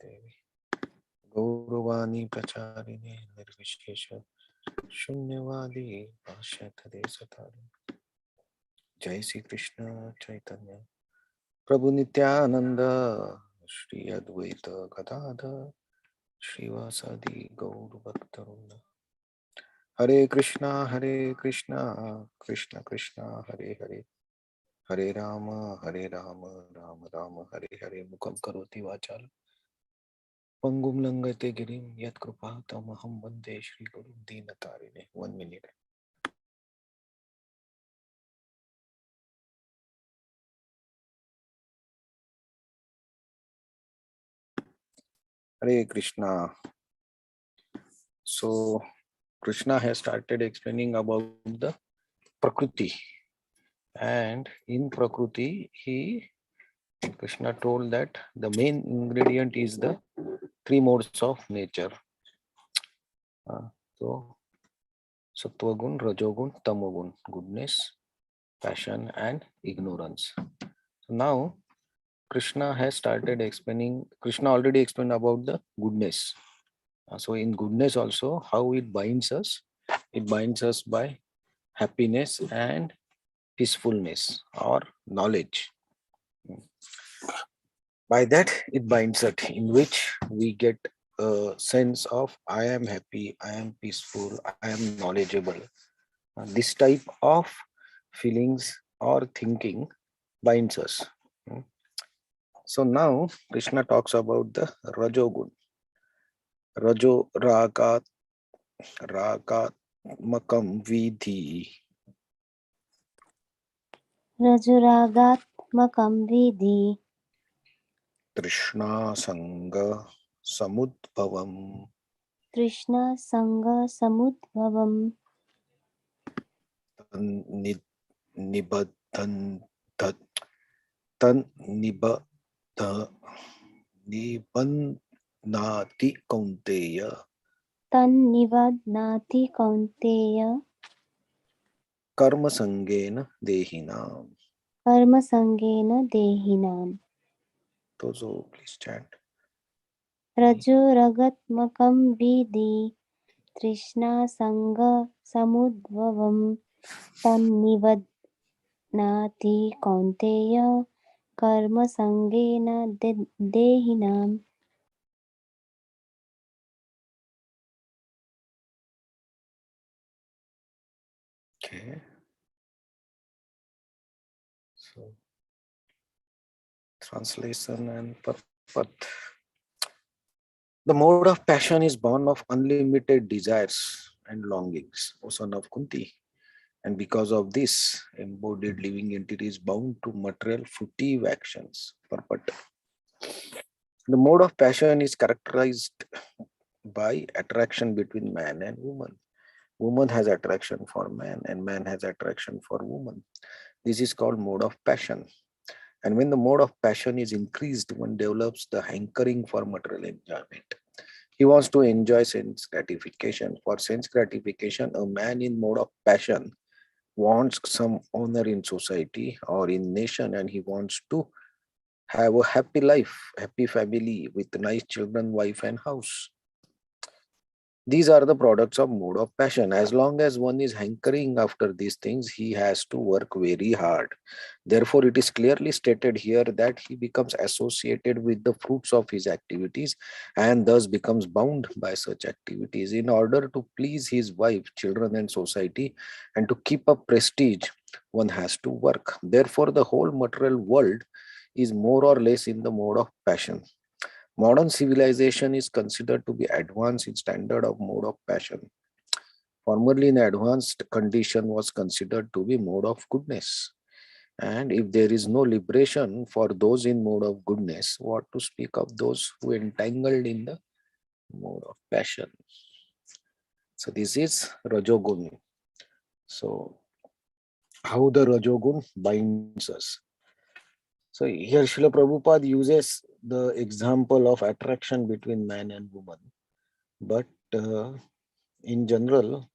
Devi Gauravani Pracharine Nirvishesha Shunyavadi Pashatade Satari Jai Sri Krishna Chaitanya Prabhu Nityananda Shri Advaita Gadadha Srivasadi Gaur Bhaktarunda Hare Krishna Krishna Krishna Hare Hare Hare Rama Rama Rama Hare Hare Mukam Karoti Vachal Pangum Langate Girim Yat Krupa Tamaham Bande Shri Guru Dinatarine. 1 minute. Hare Krishna. So Krishna has started explaining about the Prakriti, and in Prakriti Krishna told that the main ingredient is the three modes of nature. So Sattvagun, Rajogun, Tamogun, goodness, passion and ignorance. So now Krishna has started explaining, Krishna already explained about the goodness. So in goodness also, how it binds us by happiness and peacefulness or knowledge. By that it binds us, in which we get a sense of I am happy, I am peaceful, I am knowledgeable. This type of feelings or thinking binds us. So now Krishna talks about the Rajogun. Rajo Ragatmakam Vidhi. Rajuragatmakam vidhi Trishna Sangha Samudbhavam. Trishna Sangha Samudbhavam Nibadhan Tan Nibannati Kaunteya. Tan Nivadnati Kaunteya Karma Sangena Dehinam. Karma Sangena Dehinam. So please chant. Rajuragatmakam vidhi Trishna Sangha Samudbhavam Tan Nivadnati Kaunteya Karma Sangena Dehinam. Okay. So translation and purport. The mode of passion is born of unlimited desires and longings, O son of Kunti. And because of this, embodied living entity is bound to material furtive actions. Purport. The mode of passion is characterized by attraction between man and woman. Woman has attraction for man and man has attraction for woman. This is called mode of passion. And when the mode of passion is increased, one develops the hankering for material enjoyment. He wants to enjoy sense gratification. For sense gratification, a man in mode of passion wants some honor in society or in nation, and he wants to have a happy life, happy family with nice children, wife and house. These are the products of mode of passion. As long as one is hankering after these things, he has to work very hard. Therefore, it is clearly stated here that he becomes associated with the fruits of his activities and thus becomes bound by such activities. In order to please his wife, children, and society, and to keep up prestige, one has to work. Therefore, the whole material world is more or less in the mode of passion. Modern civilization is considered to be advanced in standard of mode of passion. Formerly, an advanced condition was considered to be mode of goodness. And if there is no liberation for those in mode of goodness, what to speak of those who entangled in the mode of passion? So this is Rajogun. So how the Rajogun binds us? So here Srila Prabhupada uses the example of attraction between man and woman. But in general,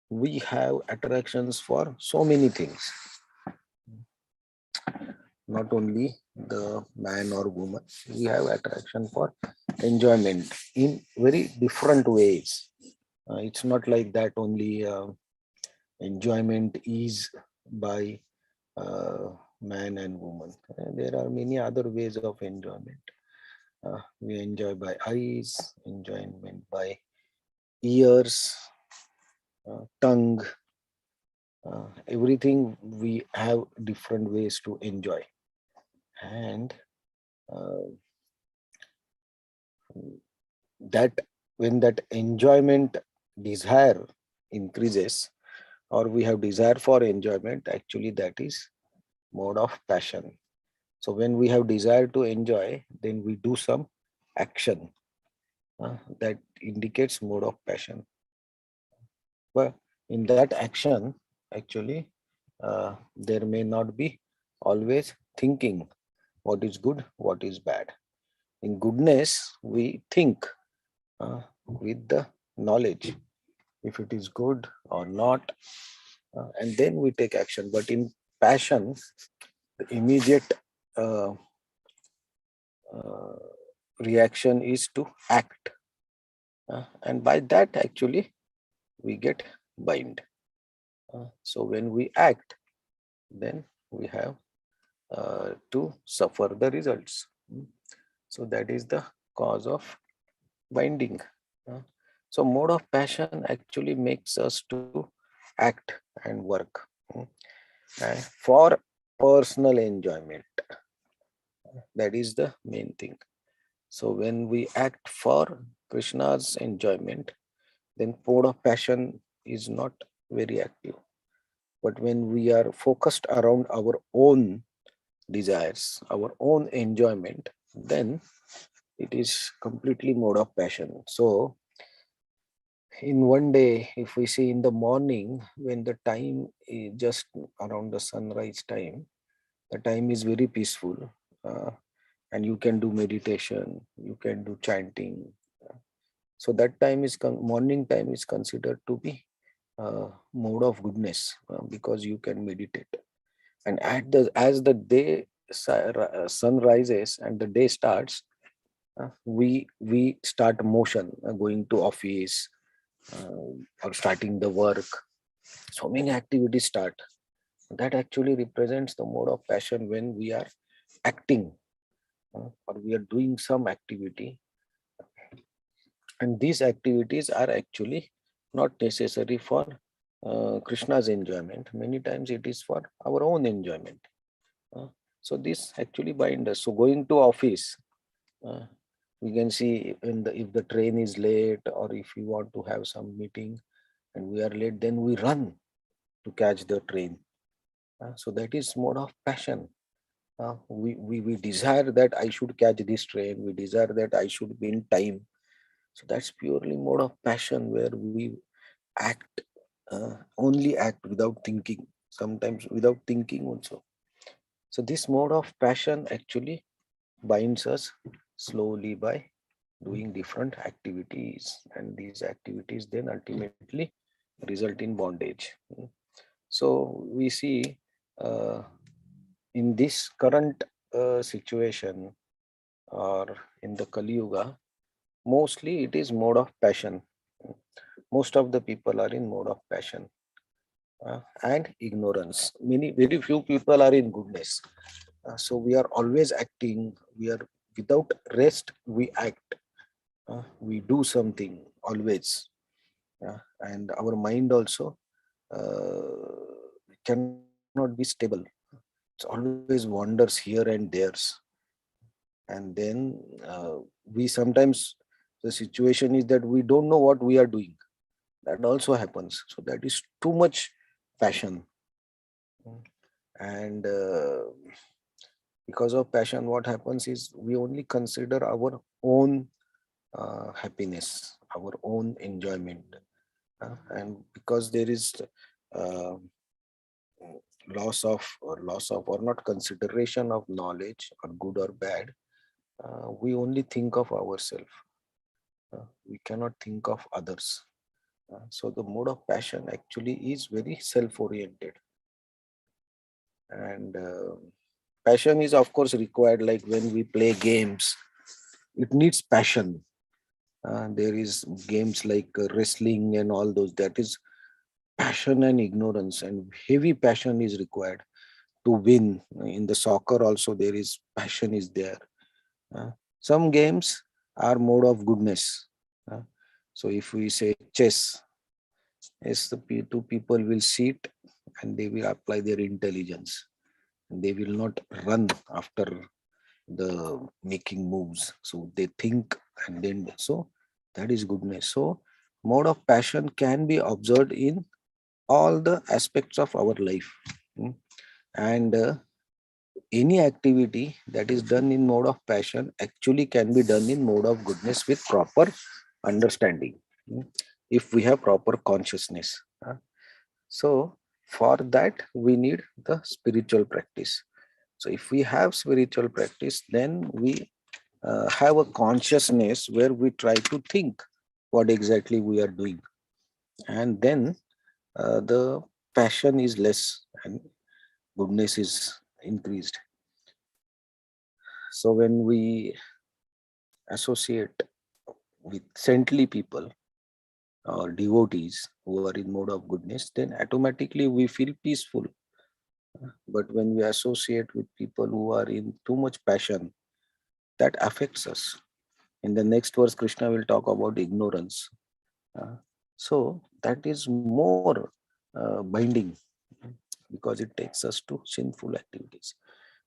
we have attractions for so many things. Not only the man or woman, we have attraction for enjoyment in very different ways. It's not like that only enjoyment is by man and woman. There are many other ways of enjoyment. We enjoy by eyes, enjoyment by ears, tongue, everything we have different ways to enjoy. And uh, that when that enjoyment desire increases, or we have desire for enjoyment, actually that is mode of passion. So when we have desire to enjoy, then we do some action that indicates mode of passion. But in that action, actually, there may not be always thinking what is good, what is bad. In goodness, we think with the knowledge if it is good or not, and then we take action. But in passion, the immediate uh, uh, reaction is to act, and by that actually we get bind. So when we act, then we have to suffer the results. So that is the cause of binding. Uh, So mode of passion actually makes us to act and work for personal enjoyment. That is the main thing. So when we act for Krishna's enjoyment, then mode of passion is not very active. But when we are focused around our own desires, our own enjoyment, then it is completely mode of passion. So in one day, if we see in the morning, when the time is just around the sunrise time, the time is very peaceful, uh, and you can do meditation, you can do chanting. So that time is morning time is considered to be mode of goodness, because you can meditate. And at the as the day sun rises and the day starts, we start motion, going to office, or starting the work. So many activities start. That actually represents the mode of passion when we are acting, or we are doing some activity, and these activities are actually not necessary for Krishna's enjoyment. Many times it is for our own enjoyment. Uh, so this actually bind us. So going to office, uh, we can see if the train is late, or if we want to have some meeting and we are late, then we run to catch the train. So that is mode of passion. We desire that I should catch this train. We desire that I should be in time. So that's purely mode of passion where we act, only act without thinking, sometimes without thinking also. So this mode of passion actually binds us slowly by doing different activities, and these activities then ultimately result in bondage. So we see, uh, in this current situation, or in the Kali Yuga, mostly it is mode of passion. Most of the people are in mode of passion and ignorance. Very few people are in goodness. So we are always acting. We are without rest. We act. We do something always, and our mind also cannot be stable. It always wanders here and there, and then we sometimes, the situation is that we don't know what we are doing. That also happens. So that is too much passion. And because of passion, what happens is we only consider our own happiness, our own enjoyment. And because there is uh, loss of or not consideration of knowledge, or good or bad, we only think of ourselves. We cannot think of others. So the mode of passion actually is very self-oriented, and Passion is of course required, like when we play games, it needs passion. There is games like wrestling and all those, that is passion and ignorance, and heavy passion is required to win. In the soccer also there is passion is there. Uh, some games are mode of goodness. Uh, so if we say chess, yes, the two people will sit and they will apply their intelligence. They will not run after the making moves. So they think, and then so that is goodness. So mode of passion can be observed in all the aspects of our life. Mm. And any activity that is done in mode of passion actually can be done in mode of goodness with proper understanding. Mm. If we have proper consciousness. So for that we need the spiritual practice. So if we have spiritual practice, then we have a consciousness where we try to think what exactly we are doing, and then the passion is less and goodness is increased. So when we associate with saintly people or devotees who are in mode of goodness, then automatically we feel peaceful. But when we associate with people who are in too much passion, that affects us. In the next verse, Krishna will talk about ignorance. Uh, so that is more binding, because it takes us to sinful activities.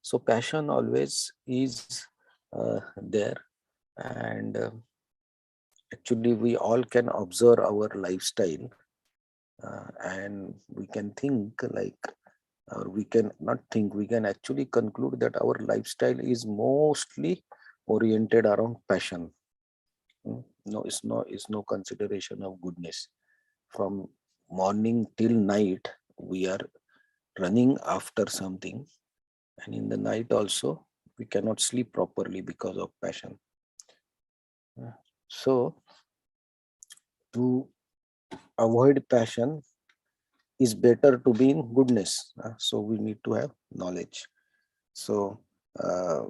So passion always is there, and actually we all can observe our lifestyle, and we can think like, or we can not think, we can actually conclude that our lifestyle is mostly oriented around passion. No, it's no consideration of goodness. From morning till night, we are running after something, and in the night also, we cannot sleep properly because of passion. So, to avoid passion, is better to be in goodness. So, we need to have knowledge. So, uh,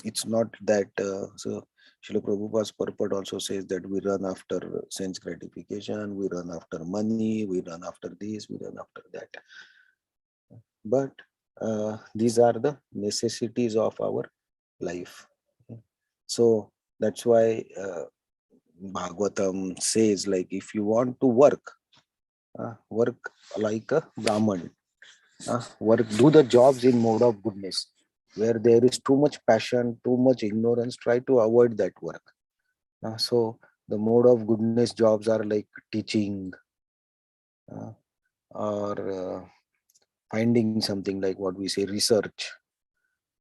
it's not that so Srila Prabhupada's purport also says that we run after sense gratification, we run after money, we run after this, we run after that. But these are the necessities of our life. So that's why Bhagavatam says, like, if you want to work like a Brahman, work, do the jobs in mode of goodness. Where there is too much passion, too much ignorance, try to avoid that work. So the mode of goodness jobs are like teaching, uh, or finding something, like what we say research,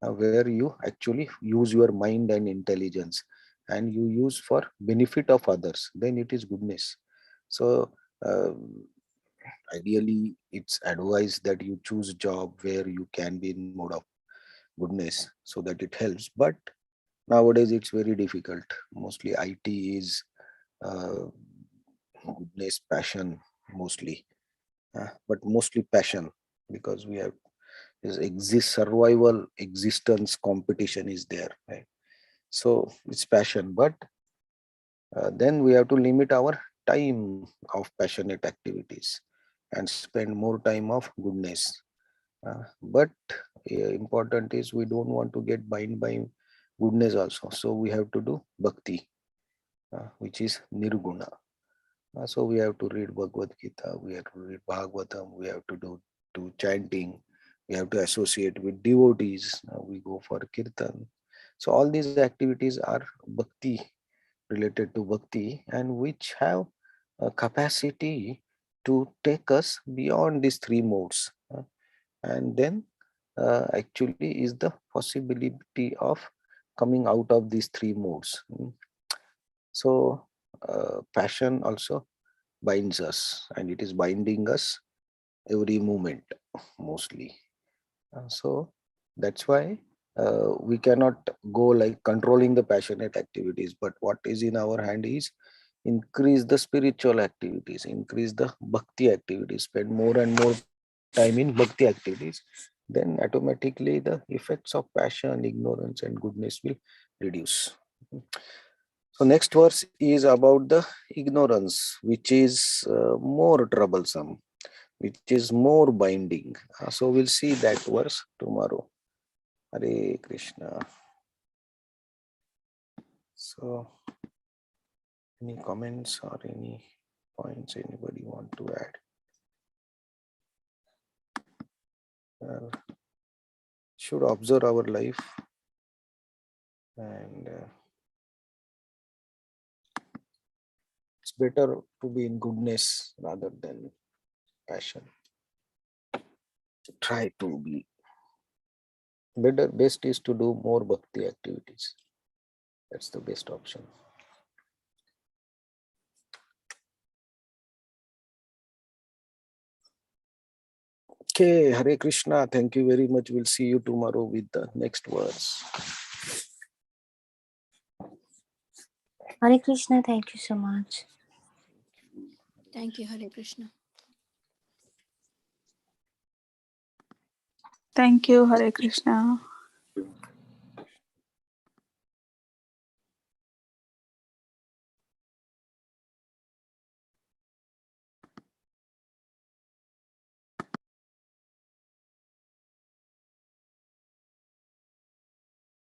where you actually use your mind and intelligence, and you use for benefit of others, then it is goodness. So uh, ideally it's advised that you choose job where you can be in mode of goodness, so that it helps. But nowadays it's very difficult. Mostly it is uh, goodness passion mostly, but mostly passion, because we have is exist survival existence competition is there, right? So it's passion, but then we have to limit our time of passionate activities and spend more time of goodness. But important is we don't want to get bind by goodness also, so we have to do bhakti, which is nirguna. So we have to read Bhagavad Gita, we have to read Bhagavatam, we have to do chanting, we have to associate with devotees, we go for kirtan. So all these activities are bhakti, related to bhakti, and which have a capacity to take us beyond these three modes. And then actually is the possibility of coming out of these three modes. So passion also binds us, and it is binding us every moment mostly. So that's why we cannot go like controlling the passionate activities, but what is in our hand is increase the spiritual activities, increase the bhakti activities, spend more and more time in bhakti activities. then automatically the effects of passion, ignorance, and goodness will reduce. So next verse is about the ignorance, which is more troublesome, which is more binding. So we'll see that verse tomorrow. Hare Krishna. So any comments or any points anybody want to add? Should observe our life and it's better to be in goodness rather than passion. Try to be better. Best is to do more bhakti activities. That's the best option. Okay, Hare Krishna. Thank you very much. We'll see you tomorrow with the next verse. Hare Krishna, thank you so much. Thank you, Hare Krishna. Thank you, Hare Krishna.